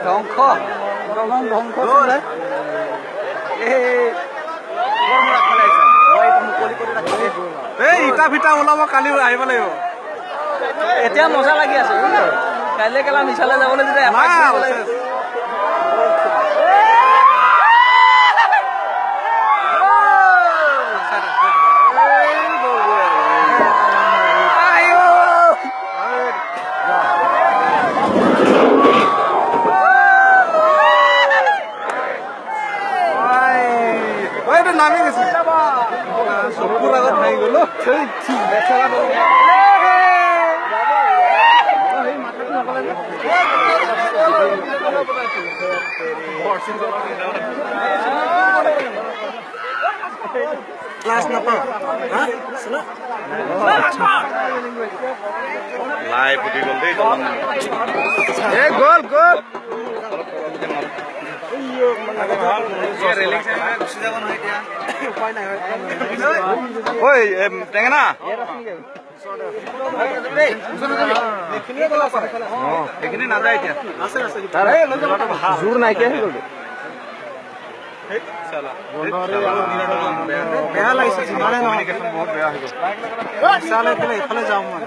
ধ্বংস ধ্বংস ইটা ভিটা ওলাব কালি আহিব লাগিব এতিয়া মজা লাগি আছে কাইলৈ কেলা মিছালে যাবলৈ যেতিয়া নামি গেছে চকুৰ আগত ভাঙি গ'ল ক্লাছ নাপাওঁ লাই পুতি গ'ল দেই গ'ল গ'ল টেঙেনা এইখিনি নাযায় এতিয়া জোৰ নাইকিয়া হৈ গ'ল বেয়া লাগিছে বহুত বেয়া হৈ গ'ল এইফালে যাওঁ মই